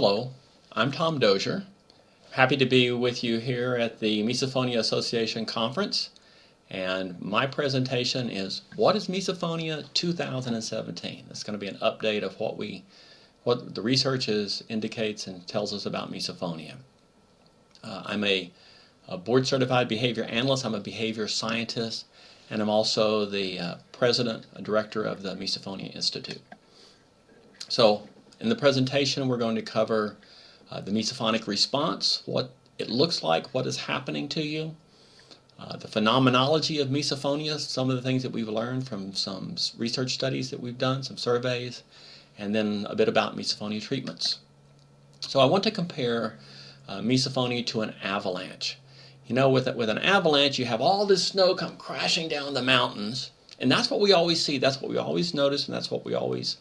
Hello, I'm Tom Dozier. Happy to be with you here at the Misophonia Association Conference. And my presentation is What is Misophonia 2017? It's going to be an update of what the research indicates and tells us about misophonia. I'm a board-certified behavior analyst. I'm a behavior scientist, and I'm also the president and director of the Misophonia Institute. So in the presentation, we're going to cover the misophonic response, what it looks like, what is happening to you, the phenomenology of misophonia, some of the things that we've learned from some research studies that we've done, some surveys, and then a bit about misophonia treatments. So I want to compare misophonia to an avalanche. You know, with an avalanche, you have all this snow come crashing down the mountains, and that's what we always see, that's what we always notice, and that's what we always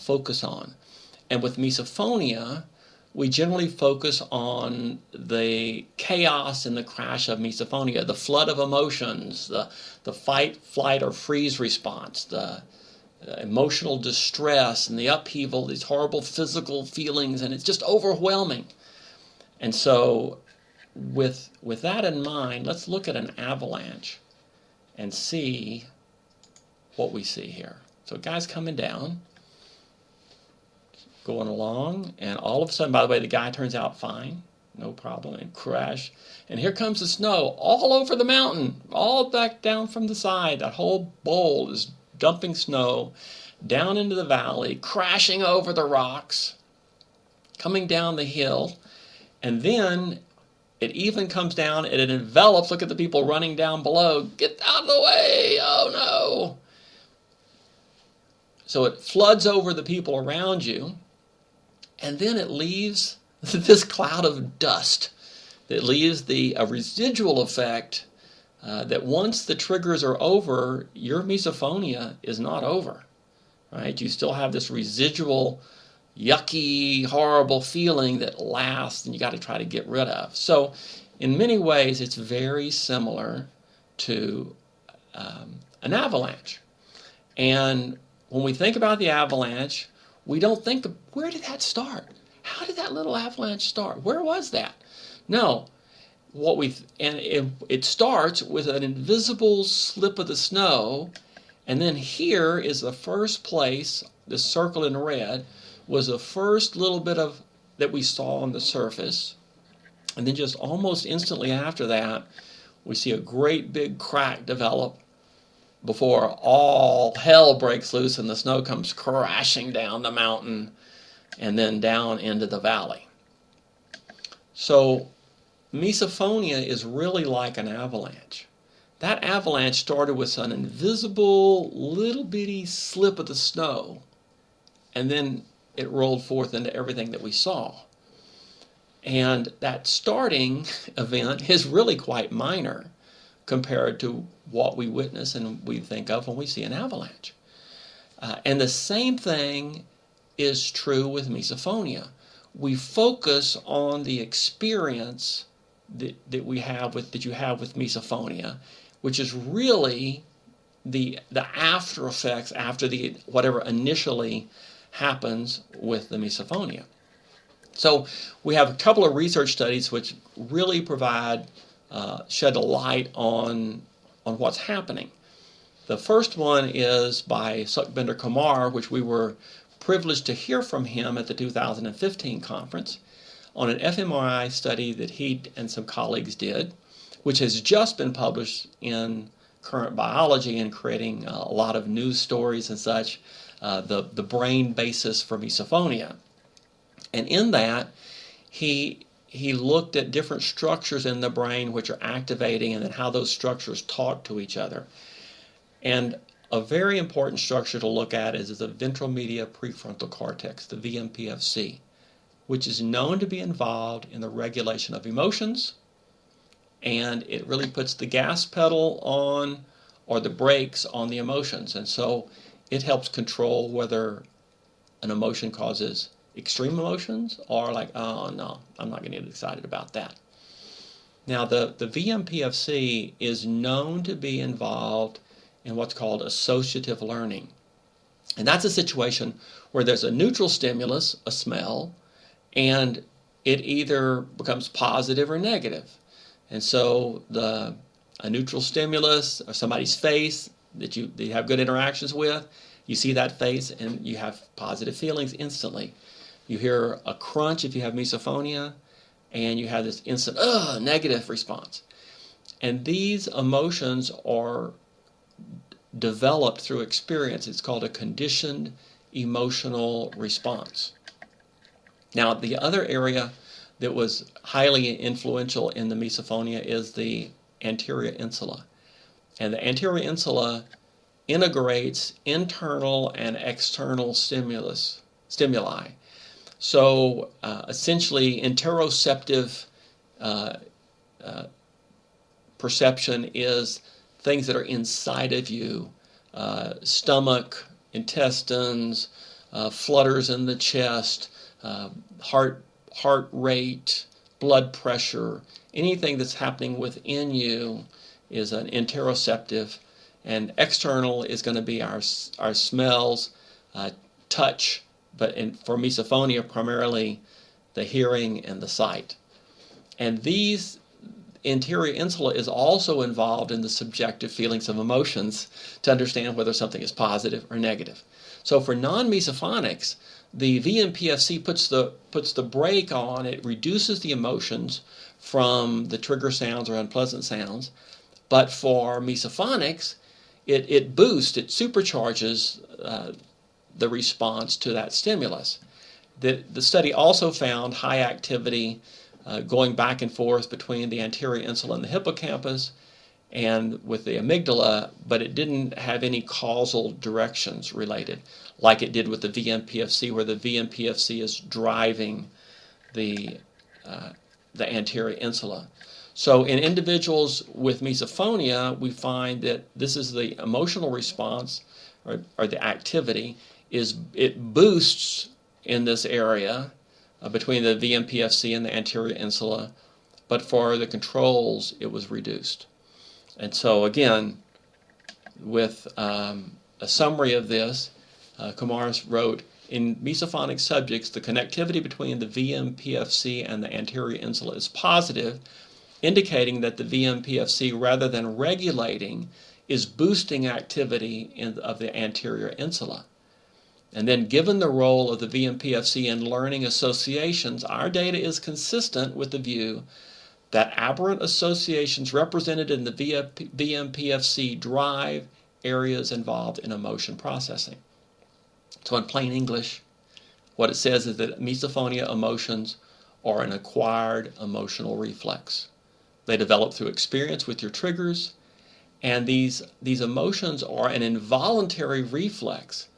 focus on. And with misophonia, we generally focus on the chaos and the crash of misophonia, the flood of emotions, the fight, flight, or freeze response, the emotional distress and the upheaval, these horrible physical feelings, and it's just overwhelming. And so with that in mind, let's look at an avalanche and see what we see here. So a guy's coming down, going along, and all of a sudden, by the way, the guy turns out fine, no problem, and crash. And here comes the snow all over the mountain, all back down from the side. That whole bowl is dumping snow down into the valley, crashing over the rocks, coming down the hill, and then it even comes down and it envelops. Look at the people running down below. Get out of the way! Oh no! So it floods over the people around you, and then it leaves this cloud of dust that leaves a residual effect that once the triggers are over, your misophonia is not over, right? You still have this residual, yucky, horrible feeling that lasts and you got to try to get rid of. So in many ways, it's very similar to an avalanche. And when we think about the avalanche, we don't think, where did that start? How did that little avalanche start? Where was that? No, it starts with an invisible slip of the snow, and then here is the first place, the circle in red, was the first little bit of that we saw on the surface, and then just almost instantly after that, we see a great big crack develop before all hell breaks loose and the snow comes crashing down the mountain and then down into the valley. So misophonia is really like an avalanche. That avalanche started with an invisible little bitty slip of the snow, and then it rolled forth into everything that we saw. And that starting event is really quite minor compared to what we witness and we think of when we see an avalanche. And the same thing is true with misophonia. We focus on the experience that you have with misophonia, which is really the after effects after whatever initially happens with the misophonia. So we have a couple of research studies which really shed a light on what's happening. The first one is by Sukhbinder Kumar, which we were privileged to hear from him at the 2015 conference on an fMRI study that he and some colleagues did, which has just been published in Current Biology and creating a lot of news stories and such, the brain basis for misophonia. And in that, he looked at different structures in the brain which are activating and then how those structures talk to each other. And a very important structure to look at is the ventral media prefrontal cortex, the VMPFC, which is known to be involved in the regulation of emotions, and it really puts the gas pedal on or the brakes on the emotions. And so it helps control whether an emotion causes extreme emotions or like, oh no, I'm not going to get excited about that. Now the VMPFC is known to be involved in what's called associative learning. And that's a situation where there's a neutral stimulus, a smell, and it either becomes positive or negative. And so a neutral stimulus or somebody's face that you have good interactions with, you see that face and you have positive feelings instantly. You hear a crunch if you have misophonia, and you have this instant negative response. And these emotions are developed through experience. It's called a conditioned emotional response. Now, the other area that was highly influential in the misophonia is the anterior insula. And the anterior insula integrates internal and external stimuli. So essentially, interoceptive perception is things that are inside of you, stomach, intestines, flutters in the chest, heart rate, blood pressure, anything that's happening within you is an interoceptive, and external is going to be our smells, touch, but for misophonia primarily the hearing and the sight. And these anterior insula is also involved in the subjective feelings of emotions to understand whether something is positive or negative. So for non-misophonics, the VMPFC puts the brake on. It reduces the emotions from the trigger sounds or unpleasant sounds. But for misophonics, it boosts, it supercharges the response to that stimulus. The study also found high activity going back and forth between the anterior insula and the hippocampus and with the amygdala, but it didn't have any causal directions related, like it did with the VMPFC, where the VMPFC is driving the anterior insula. So in individuals with misophonia, we find that this is the emotional response, or the activity, it boosts in this area between the VMPFC and the anterior insula, but for the controls, it was reduced. And so again, with a summary of this, Kumar wrote, in misophonic subjects, the connectivity between the VMPFC and the anterior insula is positive, indicating that the VMPFC, rather than regulating, is boosting activity of the anterior insula. And then given the role of the VMPFC in learning associations, our data is consistent with the view that aberrant associations represented in the VMPFC drive areas involved in emotion processing. So in plain English, what it says is that misophonia emotions are an acquired emotional reflex. They develop through experience with your triggers, and these emotions are an involuntary reflex.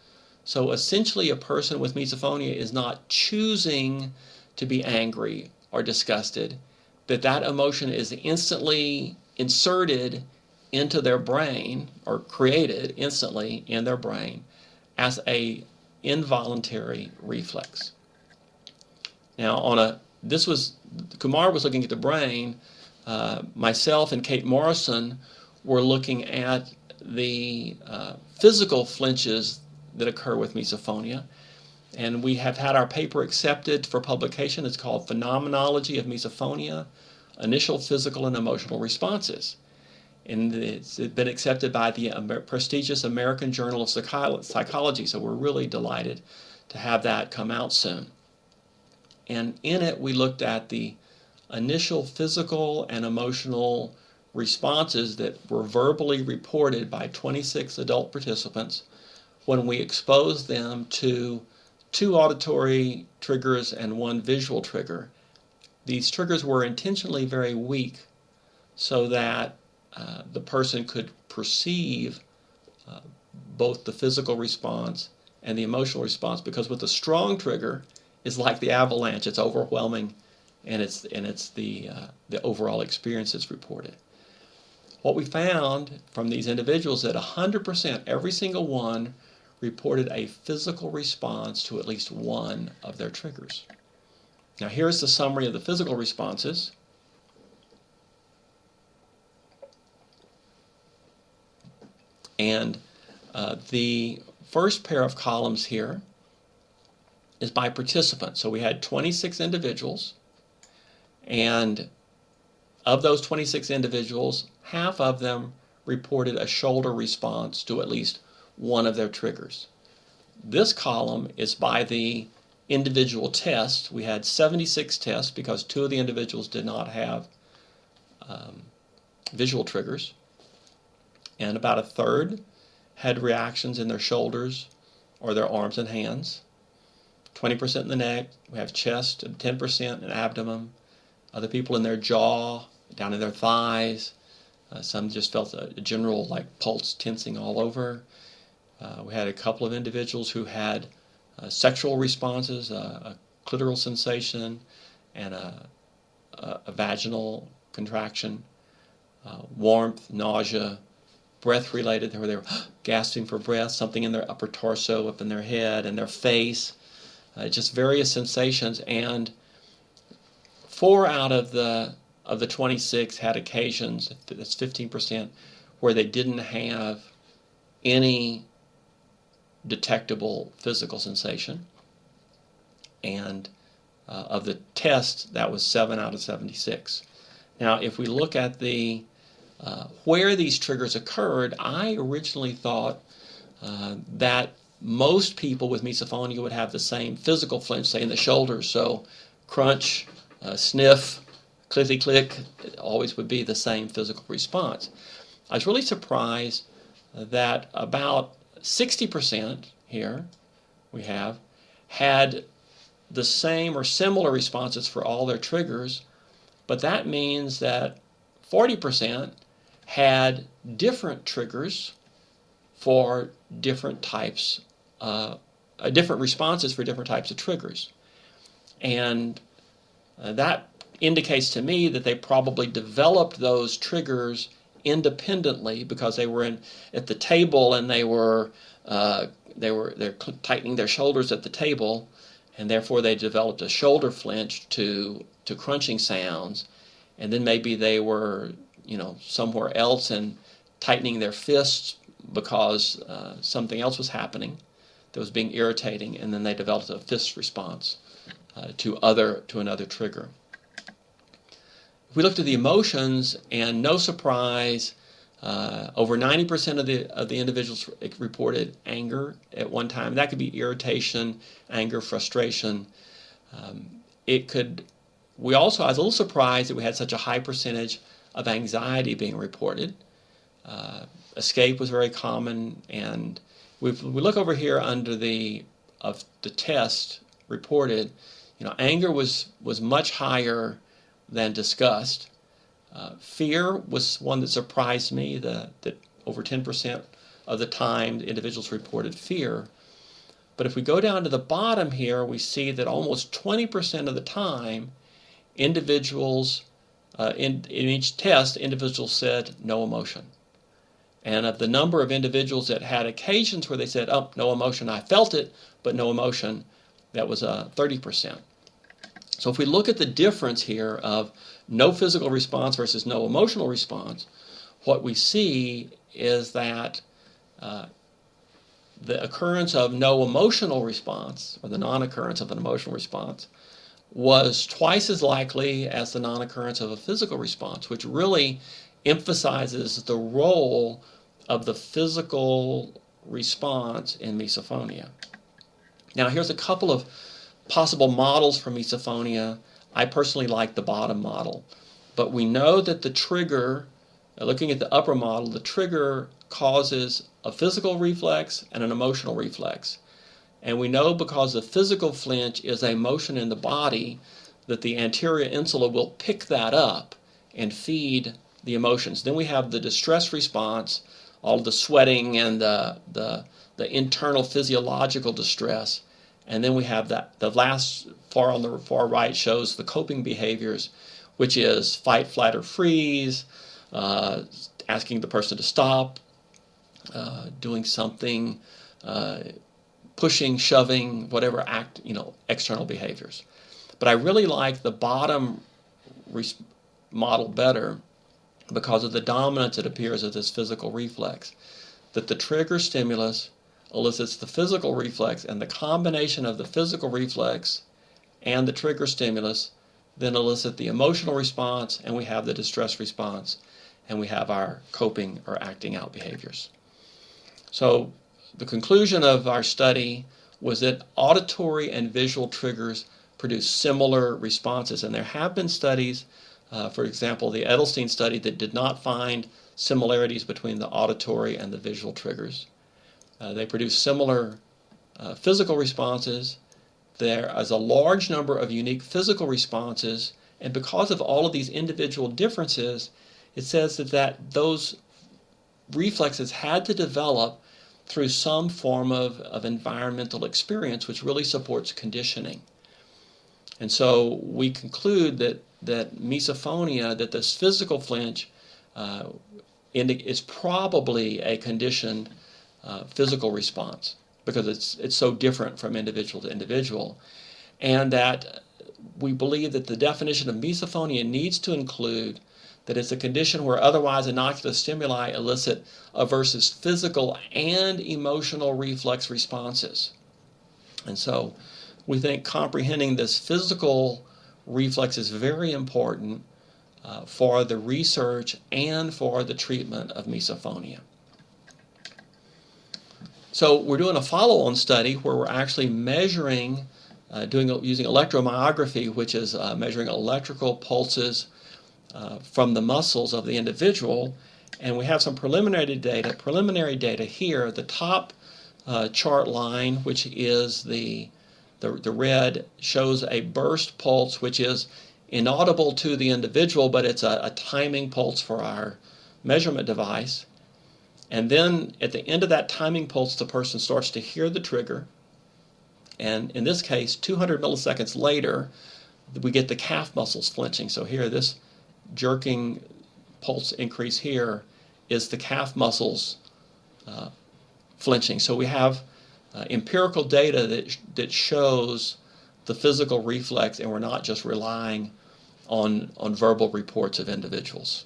So essentially, a person with misophonia is not choosing to be angry or disgusted, that emotion is instantly inserted into their brain, or created instantly in their brain as a involuntary reflex. Now, Kumar was looking at the brain. Myself and Kate Morrison were looking at the physical flinches that occur with misophonia. And we have had our paper accepted for publication. It's called Phenomenology of Misophonia, Initial Physical and Emotional Responses. And it's been accepted by the prestigious American Journal of Psychology, so we're really delighted to have that come out soon. And in it, we looked at the initial physical and emotional responses that were verbally reported by 26 adult participants when we exposed them to 2 auditory triggers and 1 visual trigger. These triggers were intentionally very weak so that the person could perceive both the physical response and the emotional response, because with a strong trigger, it's like the avalanche. It's overwhelming, and it's the overall experience that's reported. What we found from these individuals that 100%, every single one, reported a physical response to at least one of their triggers. Now here's the summary of the physical responses. And the first pair of columns here is by participants. So we had 26 individuals, and of those 26 individuals, half of them reported a shoulder response to at least one of their triggers. This column is by the individual test. We had 76 tests because 2 of the individuals did not have visual triggers, and about a third had reactions in their shoulders or their arms and hands. 20% in the neck. We have chest, and 10% in abdomen. Other people in their jaw, down in their thighs. Some just felt a general pulse tensing all over. We had a couple of individuals who had sexual responses, a clitoral sensation, and a vaginal contraction, warmth, nausea, breath-related, where they were gasping for breath, something in their upper torso, up in their head, and their face, just various sensations. And 4 out of the 26 had occasions, that's 15%, where they didn't have any detectable physical sensation. And of the test, that was 7 out of 76. Now, if we look at the where these triggers occurred, I originally thought that most people with misophonia would have the same physical flinch, say in the shoulders. So crunch, sniff, clicky click, it always would be the same physical response. I was really surprised that about 60% here we have had the same or similar responses for all their triggers, but that means that 40% had different triggers for different types, different responses for different types of triggers. And that indicates to me that they probably developed those triggers independently because they were at the table and they're tightening their shoulders at the table, and therefore they developed a shoulder flinch to crunching sounds, and then maybe they were somewhere else and tightening their fists because something else was happening that was being irritating, and then they developed a fist response to another trigger. If we looked at the emotions, and no surprise, over 90% of the individuals reported anger at one time. That could be irritation, anger, frustration. I was a little surprised that we had such a high percentage of anxiety being reported. Escape was very common, and we look over here under the test reported. Anger was much higher than disgust. Fear was one that surprised me, that over 10% of the time the individuals reported fear. But if we go down to the bottom here, we see that almost 20% of the time, individuals, in each test, individuals said no emotion. And of the number of individuals that had occasions where they said, oh, no emotion, I felt it, but no emotion, that was 30%. So if we look at the difference here of no physical response versus no emotional response, what we see is that the occurrence of no emotional response, or the non-occurrence of an emotional response, was twice as likely as the non-occurrence of a physical response, which really emphasizes the role of the physical response in misophonia. Now, here's a couple of possible models for misophonia. I personally like the bottom model, but we know that the trigger, looking at the upper model, the trigger causes a physical reflex and an emotional reflex. And we know because the physical flinch is a motion in the body that the anterior insula will pick that up and feed the emotions. Then we have the distress response, all the sweating and the internal physiological distress. And then we have the last far on the far right shows the coping behaviors, which is fight, flight, or freeze, asking the person to stop, doing something, pushing, shoving, whatever external behaviors. But I really like the bottom model better because of the dominance, it appears, of this physical reflex, that the trigger stimulus elicits the physical reflex, and the combination of the physical reflex and the trigger stimulus then elicit the emotional response, and we have the distress response, and we have our coping or acting out behaviors. So the conclusion of our study was that auditory and visual triggers produce similar responses, and there have been studies, for example, the Edelstein study, that did not find similarities between the auditory and the visual triggers. They produce similar physical responses. There is a large number of unique physical responses, and because of all of these individual differences, it says that those reflexes had to develop through some form of environmental experience, which really supports conditioning. And so we conclude that misophonia, that this physical flinch is probably a conditioned physical response, because it's so different from individual to individual, and that we believe that the definition of misophonia needs to include that it's a condition where otherwise innocuous stimuli elicit versus physical and emotional reflex responses. And so we think comprehending this physical reflex is very important for the research and for the treatment of misophonia. So we're doing a follow-on study where we're actually measuring, using electromyography, which is measuring electrical pulses from the muscles of the individual, and we have some preliminary data here. The top chart line, which is the red, shows a burst pulse, which is inaudible to the individual, but it's a timing pulse for our measurement device. And then at the end of that timing pulse, the person starts to hear the trigger. And in this case, 200 milliseconds later, we get the calf muscles flinching. So here, this jerking pulse increase here is the calf muscles flinching. So we have empirical data that shows the physical reflex, and we're not just relying on verbal reports of individuals.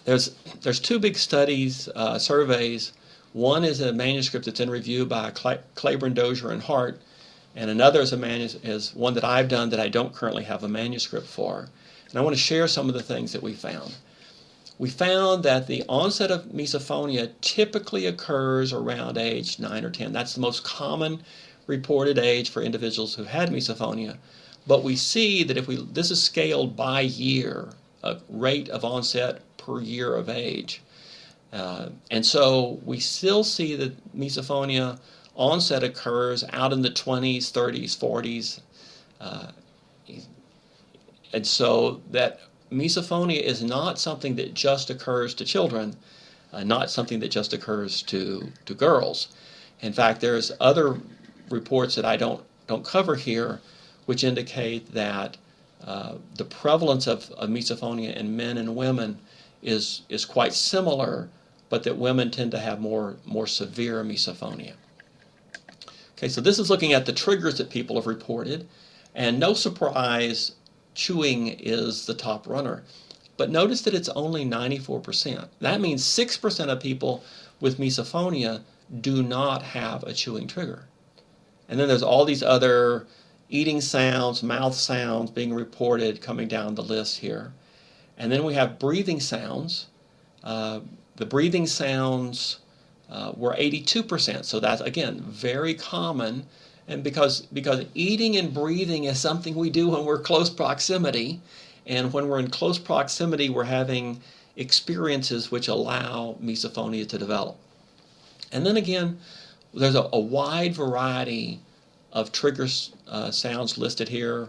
There's two big studies, surveys. One is a manuscript that's in review by Claiborne, Dozier, and Hart, and another is one that I've done that I don't currently have a manuscript for. And I want to share some of the things that we found. We found that the onset of misophonia typically occurs around age 9 or 10. That's the most common reported age for individuals who had misophonia. But we see that this is scaled by year, a rate of onset per year of age. And so we still see that misophonia onset occurs out in the 20s, 30s, 40s. And so that misophonia is not something that just occurs to children, not something that just occurs to girls. In fact, there's other reports that I don't cover here, which indicate that the prevalence of misophonia in men and women is quite similar, but that women tend to have more severe misophonia. Okay, so this is looking at the triggers that people have reported, and no surprise, chewing is the top runner. But notice that it's only 94%. That means 6% of people with misophonia do not have a chewing trigger. And then there's all these other eating sounds, mouth sounds being reported coming down the list here. And then we have breathing sounds. The breathing sounds were 82%. So that's, again, very common. And because eating and breathing is something we do when we're close proximity, and when we're in close proximity, we're having experiences which allow misophonia to develop. And then again, there's a wide variety of trigger sounds listed here.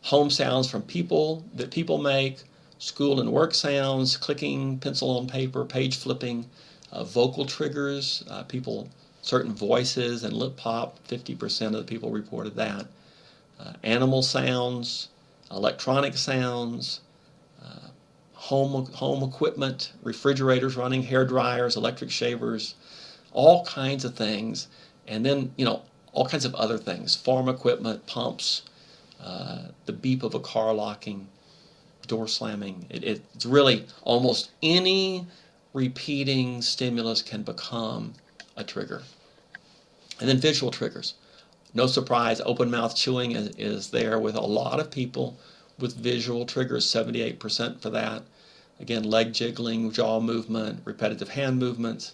Home sounds from people that people make, school and work sounds, clicking pencil on paper, page flipping, vocal triggers, certain voices and lip pop, 50% of the people reported that. Animal sounds, electronic sounds, home equipment, refrigerators running, hair dryers, electric shavers, all kinds of things. And then, all kinds of other things, farm equipment, pumps, the beep of a car locking, door slamming. It's really almost any repeating stimulus can become a trigger. And then visual triggers. No surprise, open mouth chewing is there with a lot of people with visual triggers, 78% for that. Again, leg jiggling, jaw movement, repetitive hand movements,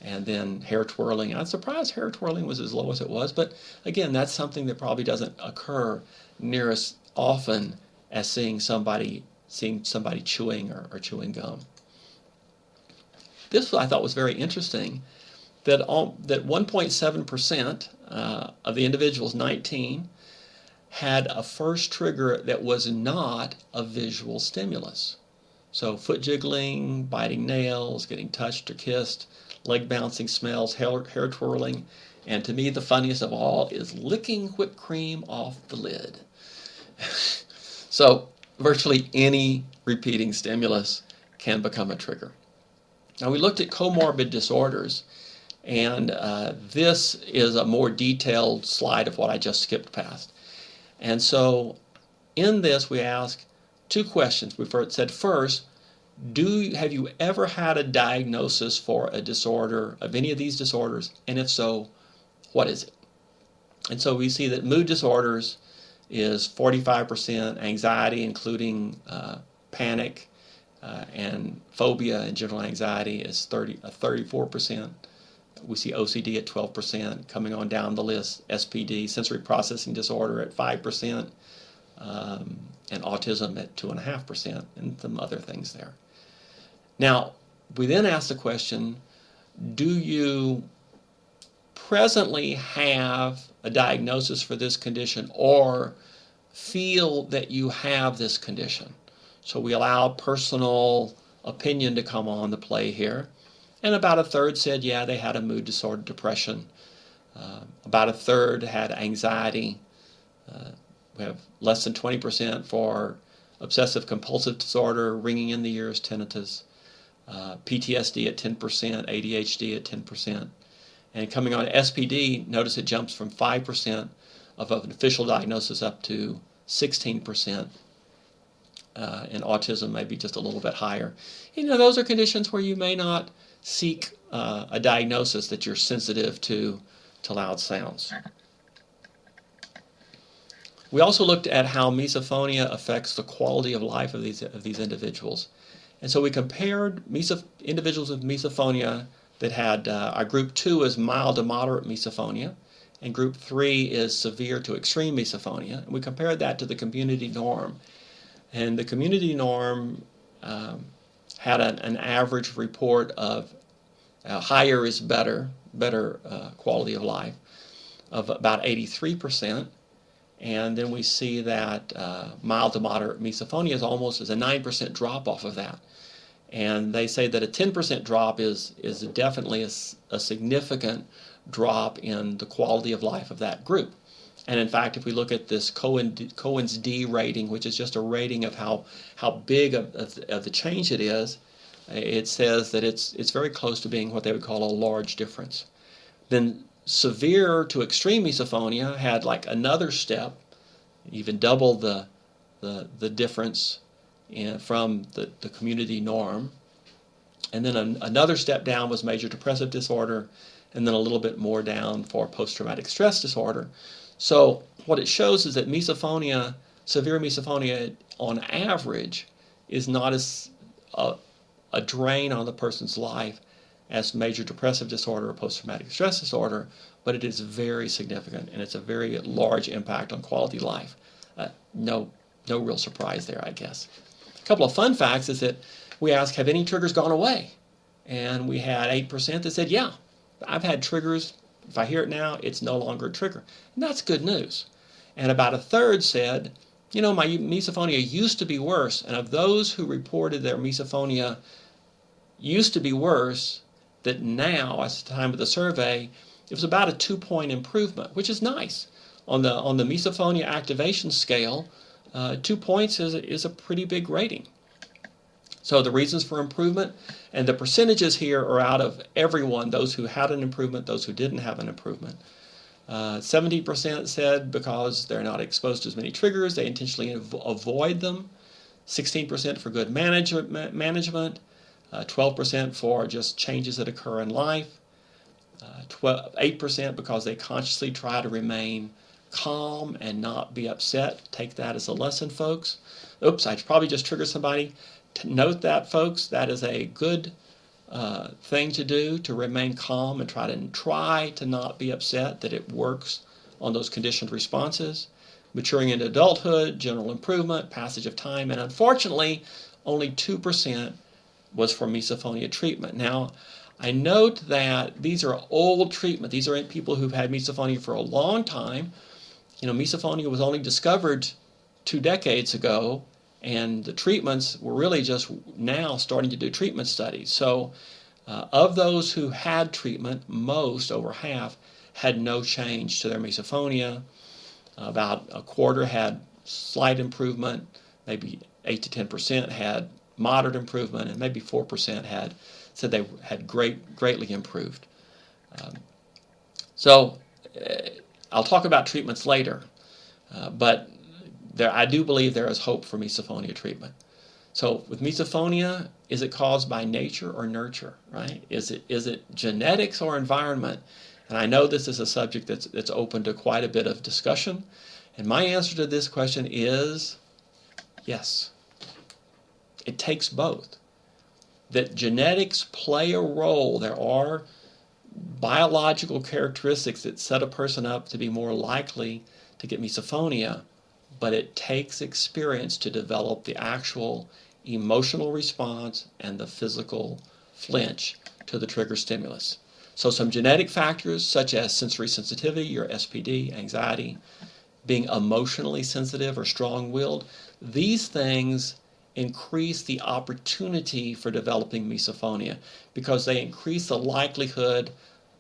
and then hair twirling. I'm surprised hair twirling was as low as it was, but again, that's something that probably doesn't occur near as often as seeing somebody chewing or chewing gum. This I thought was very interesting, that 1.7% of the individuals, 19, had a first trigger that was not a visual stimulus. So foot jiggling, biting nails, getting touched or kissed, leg bouncing smells, hair twirling, and to me the funniest of all is licking whipped cream off the lid. So virtually any repeating stimulus can become a trigger. Now we looked at comorbid disorders, and this is a more detailed slide of what I just skipped past. And so in this we ask two questions. We said first, have you ever had a diagnosis for a disorder of any of these disorders? And if so, what is it? And so we see that mood disorders is 45%, anxiety including panic and phobia and general anxiety is 34%. We see OCD at 12%, coming on down the list, SPD, sensory processing disorder at 5%, and autism at 2.5%, and some other things there. Now, we then ask the question, do you presently have a diagnosis for this condition or feel that you have this condition? So we allow personal opinion to come on the play here. And about a third said, yeah, they had a mood disorder, depression. About a third had anxiety. We have less than 20% for obsessive compulsive disorder, ringing in the ears, tinnitus. PTSD at 10%, ADHD at 10%. And coming on SPD, notice it jumps from 5% of an official diagnosis up to 16%. And autism may be just a little bit higher. Those are conditions where you may not seek a diagnosis that you're sensitive to loud sounds. We also looked at how misophonia affects the quality of life of these individuals. And so we compared individuals with misophonia that had, our group 2 is mild to moderate misophonia, and group 3 is severe to extreme misophonia. And we compared that to the community norm. And the community norm had an average report of higher is better quality of life of about 83%. And then we see that mild to moderate misophonia is almost as a 9% drop off of that. And they say that a 10% drop is definitely a significant drop in the quality of life of that group. And in fact, if we look at this Cohen's D rating, which is just a rating of how big of the change it is, it says that it's very close to being what they would call a large difference. Then severe to extreme misophonia had like another step, even double the difference from the community norm. And then another step down was major depressive disorder, and then a little bit more down for post-traumatic stress disorder. So what it shows is that misophonia, severe misophonia on average, is not as a drain on the person's life as major depressive disorder or post-traumatic stress disorder, but it is very significant, and it's a very large impact on quality of life. No real surprise there, I guess. A couple of fun facts is that we asked, have any triggers gone away? And we had 8% that said, yeah, I've had triggers. If I hear it now, it's no longer a trigger. And that's good news. And about a third said, my misophonia used to be worse. And of those who reported their misophonia used to be worse, that now, at the time of the survey, it was about a 2-point improvement, which is nice. On the misophonia activation scale, 2 points is a pretty big rating. So the reasons for improvement, and the percentages here are out of everyone, those who had an improvement, those who didn't have an improvement. 70% said because they're not exposed to as many triggers, they intentionally avoid them. 16% for good management, 12% for just changes that occur in life. 8% because they consciously try to remain calm and not be upset. Take that as a lesson, folks. Oops, I probably just triggered somebody. Note that, folks. That is a good thing to do, to remain calm and try to not be upset, that it works on those conditioned responses. Maturing into adulthood, general improvement, passage of time, and unfortunately, only 2% was for misophonia treatment. Now, I note that these are old treatment. These are people who've had misophonia for a long time. You know, misophonia was only discovered 2 decades ago, and the treatments were really just now starting to do treatment studies. So of those who had treatment, most, over half, had no change to their misophonia. About a quarter had slight improvement, maybe 8 to 10% had moderate improvement, and maybe 4% said they had greatly improved. So I'll talk about treatments later, but I do believe there is hope for misophonia treatment. So with misophonia, is it caused by nature or nurture, right? Is it genetics or environment? And I know this is a subject that's open to quite a bit of discussion. And my answer to this question is yes. It takes both. That genetics play a role. There are biological characteristics that set a person up to be more likely to get misophonia, but it takes experience to develop the actual emotional response and the physical flinch to the trigger stimulus. So some genetic factors such as sensory sensitivity, your SPD, anxiety, being emotionally sensitive or strong-willed, these things increase the opportunity for developing misophonia because they increase the likelihood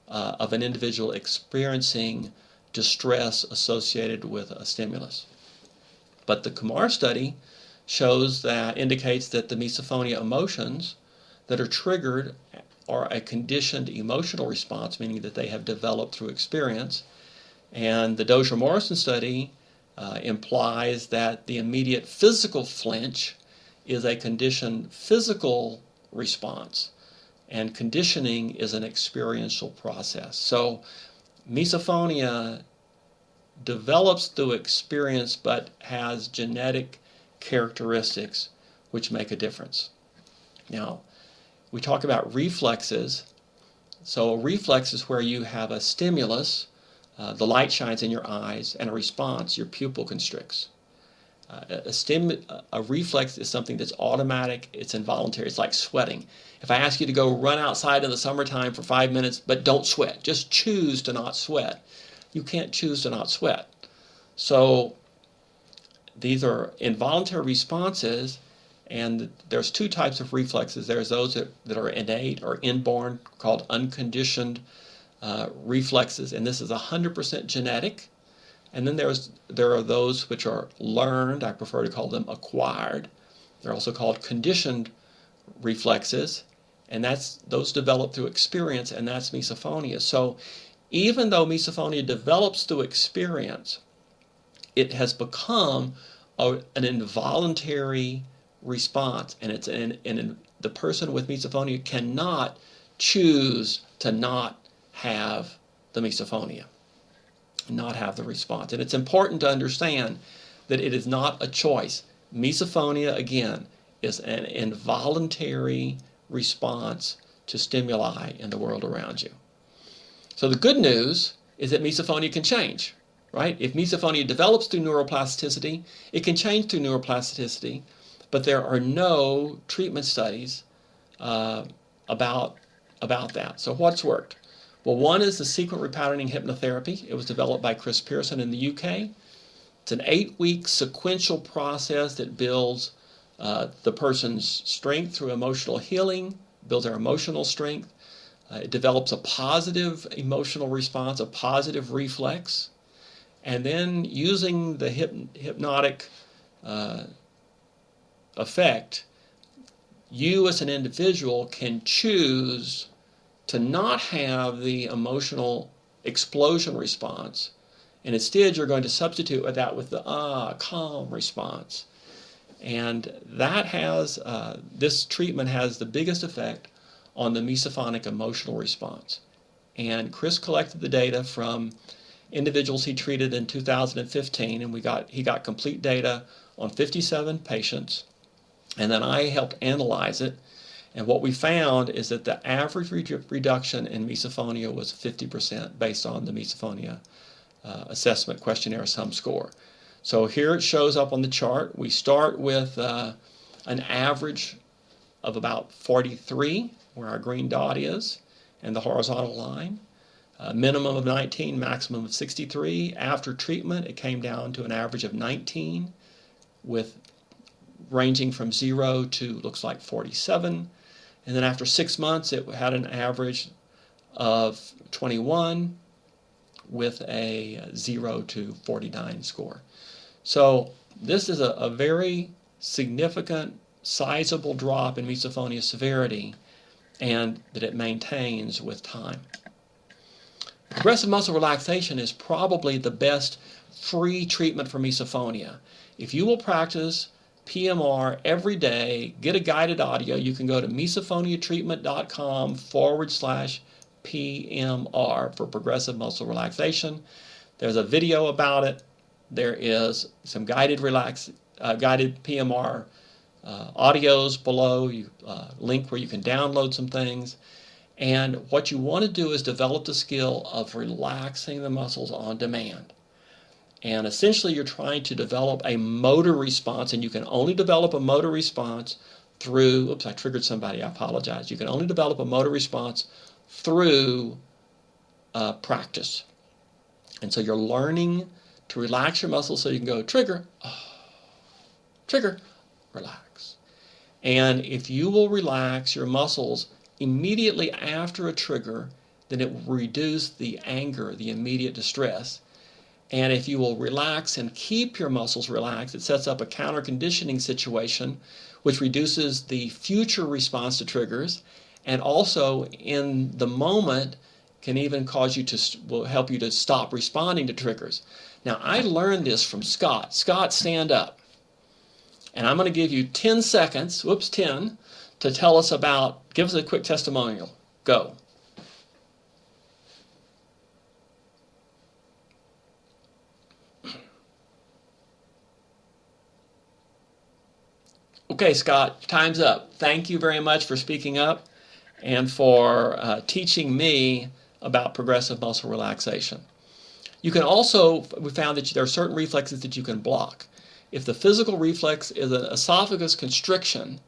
of an individual experiencing distress associated with a stimulus. But the Kumar study indicates that the misophonia emotions that are triggered are a conditioned emotional response, meaning that they have developed through experience. And the Dozier Morrison study implies that the immediate physical flinch is a conditioned physical response, and conditioning is an experiential process. So misophonia develops through experience but has genetic characteristics which make a difference. Now, we talk about reflexes. So a reflex is where you have a stimulus, the light shines in your eyes, and a response, your pupil constricts. A reflex is something that's automatic, it's involuntary, it's like sweating. If I ask you to go run outside in the summertime for 5 minutes, but don't sweat, just choose to not sweat. You can't choose to not sweat. So these are involuntary responses, and there's 2 types of reflexes. There's those that are innate or inborn, called unconditioned reflexes, and this is 100% genetic. And then there are those which are learned. I prefer to call them acquired. They're also called conditioned reflexes, and those develop through experience, and that's misophonia. So even though misophonia develops through experience, it has become an involuntary response, and the person with misophonia cannot choose to not have the misophonia, not have the response. And it's important to understand that it is not a choice. Misophonia, again, is an involuntary response to stimuli in the world around you. So the good news is that misophonia can change, right? If misophonia develops through neuroplasticity, it can change through neuroplasticity, but there are no treatment studies about that. So what's worked? Well, one is the Sequent Repatterning Hypnotherapy. It was developed by Chris Pearson in the UK. It's an 8-week sequential process that builds the person's strength through emotional healing, builds their emotional strength. It develops a positive emotional response, a positive reflex. And then using the hypnotic effect, you as an individual can choose to not have the emotional explosion response, and instead you're going to substitute that with the calm response. And that this treatment has the biggest effect on the misophonic emotional response. and Chris collected the data from individuals he treated in 2015, and he got complete data on 57 patients, and then I helped analyze it. And what we found is that the average reduction in misophonia was 50% based on the Misophonia assessment questionnaire sum score. So here it shows up on the chart. We start with an average of about 43, where our green dot is, and the horizontal line. Minimum of 19, maximum of 63. After treatment, it came down to an average of 19, with ranging from 0 to looks like 47. And then after 6 months, it had an average of 21 with a 0 to 49 score. So this is a very significant, sizable drop in misophonia severity, and that it maintains with time. Progressive muscle relaxation is probably the best free treatment for misophonia. If you will practice PMR every day, get a guided audio, you can go to misophoniatreatment.com/PMR for progressive muscle relaxation. There's a video about it. There is some guided PMR audios below, link where you can download some things. And what you want to do is develop the skill of relaxing the muscles on demand. And essentially you're trying to develop a motor response, and you can only develop a motor response through, oops, I triggered somebody, I apologize. You can only develop a motor response through practice. And so you're learning to relax your muscles so you can go trigger, trigger, relax. And if you will relax your muscles immediately after a trigger, then it will reduce the anger, the immediate distress. And if you will relax and keep your muscles relaxed, it sets up a counter-conditioning situation which reduces the future response to triggers, and also in the moment can even will help you to stop responding to triggers. Now, I learned this from Scott. Scott, stand up. And I'm going to give you 10 seconds, 10, to tell us give us a quick testimonial. Go. Okay, Scott, time's up. Thank you very much for speaking up and for teaching me about progressive muscle relaxation. You can also, we found that there are certain reflexes that you can block. If the physical reflex is an esophagus constriction,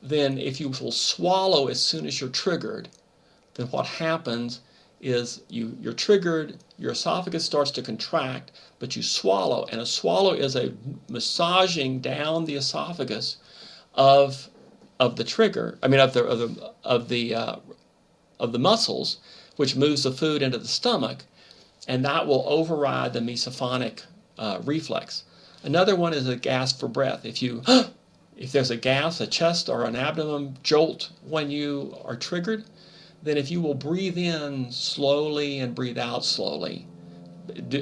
then if you will swallow as soon as you're triggered, then what happens is you're triggered, your esophagus starts to contract, but you swallow, and a swallow is a massaging down the esophagus of the trigger. I mean of the muscles, which moves the food into the stomach, and that will override the misophonic reflex. Another one is a gasp for breath. If there's a gas, a chest or an abdomen jolt when you are triggered, then if you will breathe in slowly and breathe out slowly,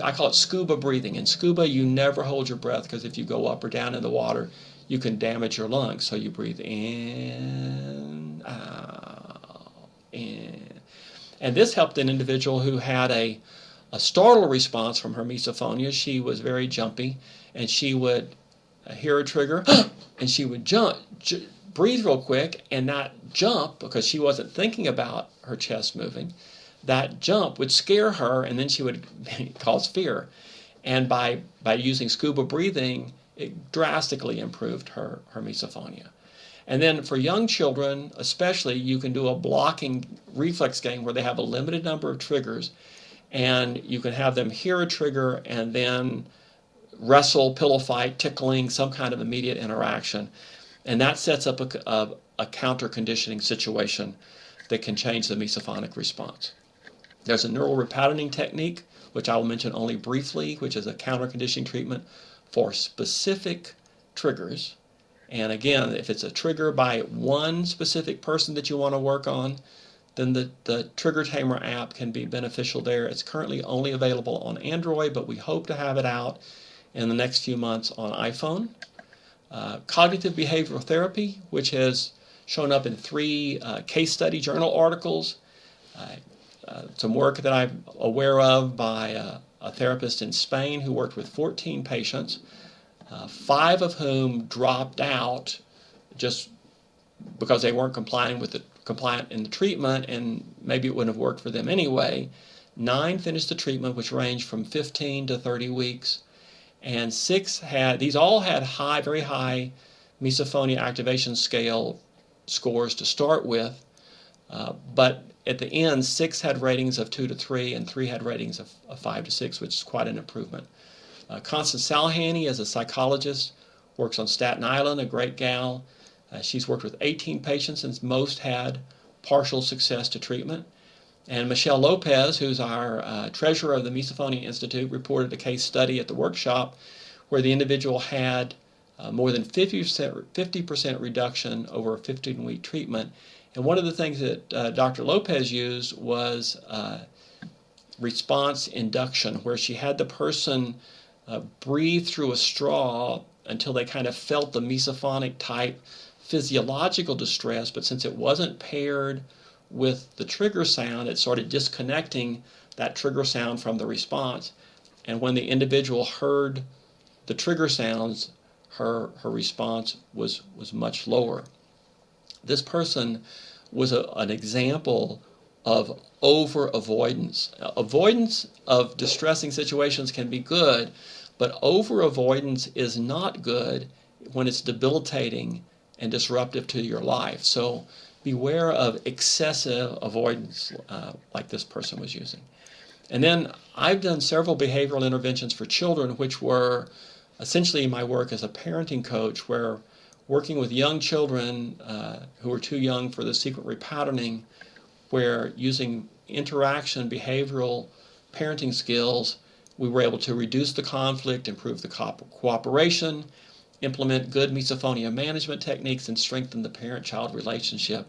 I call it scuba breathing. In scuba, you never hold your breath, because if you go up or down in the water, you can damage your lungs. So you breathe in, out, in. And this helped an individual who had a startle response from her misophonia. She was very jumpy, and she would hear a trigger, and she would breathe real quick and not jump, because she wasn't thinking about her chest moving. That jump would scare her, and then she would cause fear. And by using scuba breathing, it drastically improved her misophonia. And then for young children, especially, you can do a blocking reflex game where they have a limited number of triggers, and you can have them hear a trigger and then wrestle, pillow fight, tickling, some kind of immediate interaction. And that sets up a counter-conditioning situation that can change the misophonic response. There's a neural repatterning technique, which I will mention only briefly, which is a counter-conditioning treatment for specific triggers. And again, if it's a trigger by one specific person that you want to work on, then the Trigger Tamer app can be beneficial there. It's currently only available on Android, but we hope to have it out in the next few months on iPhone. Cognitive behavioral therapy, which has shown up in 3 case study journal articles. some work that I'm aware of by a therapist in Spain who worked with 14 patients, 5 of whom dropped out just because they weren't compliant in the treatment, and maybe it wouldn't have worked for them anyway. 9 finished the treatment, which ranged from 15 to 30 weeks, and 6 these all had very high misophonia activation scale scores to start with, but at the end, 6 had ratings of 2 to 3, and 3 had ratings of 5 to 6, which is quite an improvement. Constance Salhaney, as a psychologist, works on Staten Island, a great gal. She's worked with 18 patients, and most had partial success to treatment. And Michelle Lopez, who's our treasurer of the Misophonia Institute, reported a case study at the workshop where the individual had more than 50% reduction over a 15-week treatment. And one of the things that Dr. Lopez used was response induction, where she had the person breathe through a straw until they kind of felt the misophonic type physiological distress, but since it wasn't paired with the trigger sound, it started disconnecting that trigger sound from the response. And when the individual heard the trigger sounds, her response was much lower. This person was an example of over-avoidance. Avoidance of distressing situations can be good, but over-avoidance is not good when it's debilitating and disruptive to your life. So beware of excessive avoidance like this person was using. And then I've done several behavioral interventions for children, which were essentially my work as a parenting coach, where working with young children who were too young for the Sequent repatterning, where using interaction, behavioral parenting skills, we were able to reduce the conflict, improve the cooperation, implement good misophonia management techniques, and strengthen the parent-child relationship,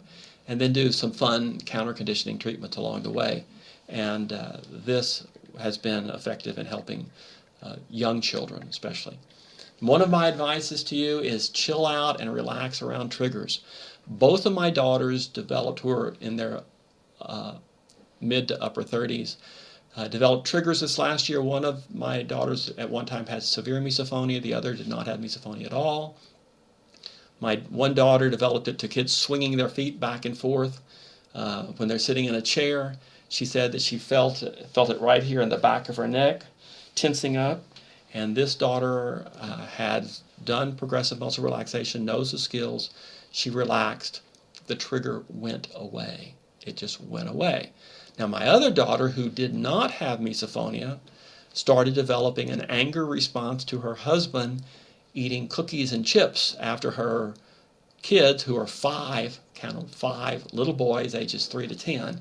and then do some fun counter-conditioning treatments along the way. And this has been effective in helping young children especially. One of my advices to you is chill out and relax around triggers. Both of my daughters developed, who are in their mid to upper 30s, developed triggers this last year. One of my daughters at one time had severe misophonia. The other did not have misophonia at all. My one daughter developed it to kids swinging their feet back and forth when they're sitting in a chair. She said that she felt it right here in the back of her neck, tensing up. And this daughter had done progressive muscle relaxation, knows the skills. She relaxed. The trigger went away. It just went away. Now, my other daughter, who did not have misophonia, started developing an anger response to her husband eating cookies and chips after her kids, who are 5, count them, 5 little boys, ages 3 to 10.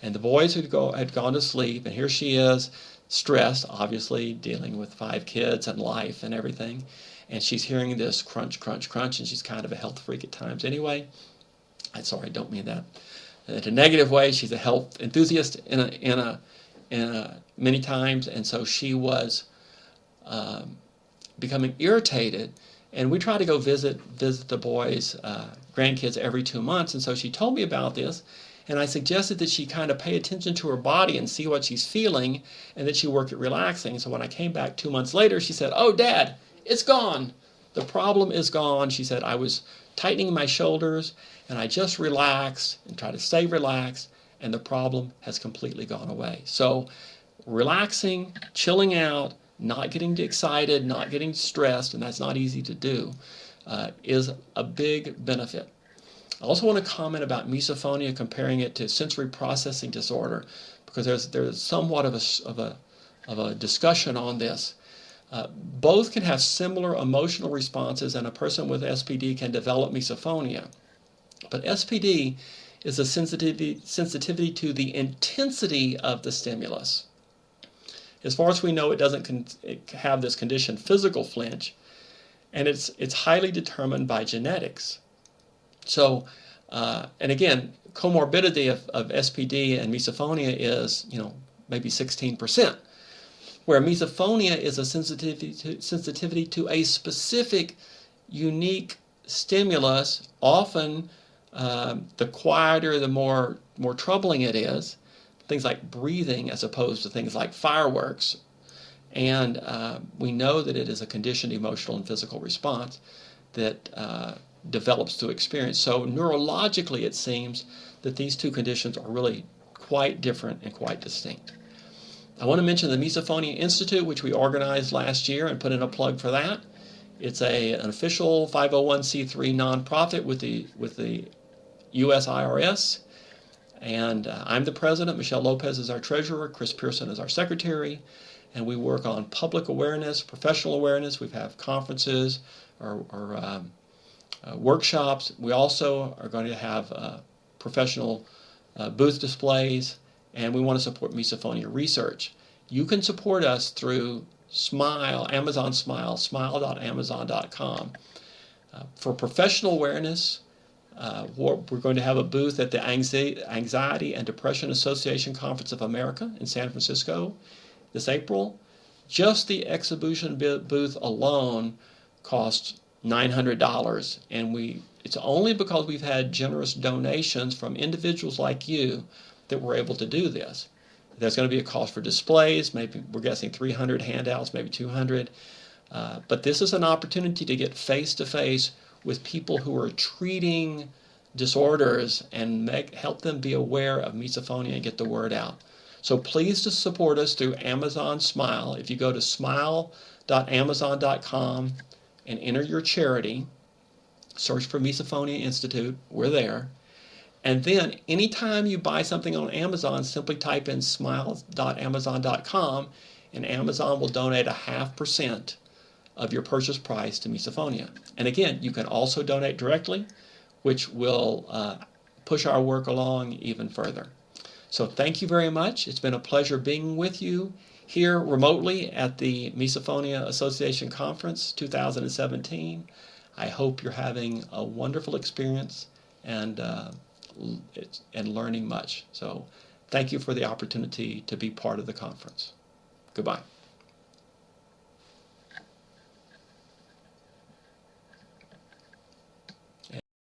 And the boys had gone to sleep, and here she is, stressed, obviously, dealing with 5 kids and life and everything. And she's hearing this crunch, crunch, crunch, and she's kind of a health freak at times anyway. I'm sorry, I don't mean that in a negative way. She's a health enthusiast in many times, and so she was becoming irritated. And we try to go visit the boys' grandkids every 2 months, and so she told me about this. And I suggested that she kind of pay attention to her body and see what she's feeling, and that she work at relaxing. So when I came back 2 months later, she said, "Oh, Dad, it's gone. The problem is gone." She said, "I was tightening my shoulders, and I just relaxed and try to stay relaxed, and the problem has completely gone away." So relaxing, chilling out, not getting excited, not getting stressed, and that's not easy to do, is a big benefit. I also want to comment about misophonia, comparing it to sensory processing disorder, because there's somewhat of a discussion on this. Both can have similar emotional responses, and a person with SPD can develop misophonia. But SPD is a sensitivity to the intensity of the stimulus. As far as we know, it doesn't have this condition, physical flinch, and it's highly determined by genetics. So, and again, comorbidity of SPD and misophonia is, maybe 16%, where misophonia is a sensitivity to a specific, unique stimulus. Often, the quieter, the more troubling it is. things like breathing as opposed to things like fireworks. And we know that it is a conditioned emotional and physical response that develops through experience. So neurologically, it seems that these two conditions are really quite different and quite distinct. I want to mention the Misophonia Institute, which we organized last year and put in a plug for that. It's an official 501c3 nonprofit with the U.S. IRS. And I'm the president. Michelle Lopez is our treasurer. Chris Pearson is our secretary. And we work on public awareness, professional awareness. We have conferences or workshops. We also are going to have professional booth displays, and we want to support misophonia research. You can support us through Smile, Amazon Smile, smile.amazon.com. For professional awareness, we're going to have a booth at the Anxiety and Depression Association Conference of America in San Francisco this April. Just the exhibition booth alone costs $900, and it's only because we've had generous donations from individuals like you that we're able to do this. There's going to be a cost for displays. Maybe we're guessing 300 handouts, maybe 200. But this is an opportunity to get face-to-face with people who are treating disorders and help them be aware of misophonia and get the word out. So please just support us through Amazon Smile. If you go to smile.amazon.com and enter your charity, search for Misophonia Institute, we're there. And then anytime you buy something on Amazon, simply type in smile.amazon.com and Amazon will donate 0.5% of your purchase price to Misophonia. And again, you can also donate directly, which will push our work along even further. So thank you very much. It's been a pleasure being with you here remotely at the Misophonia Association Conference 2017. I hope you're having a wonderful experience and learning much. So thank you for the opportunity to be part of the conference. Goodbye.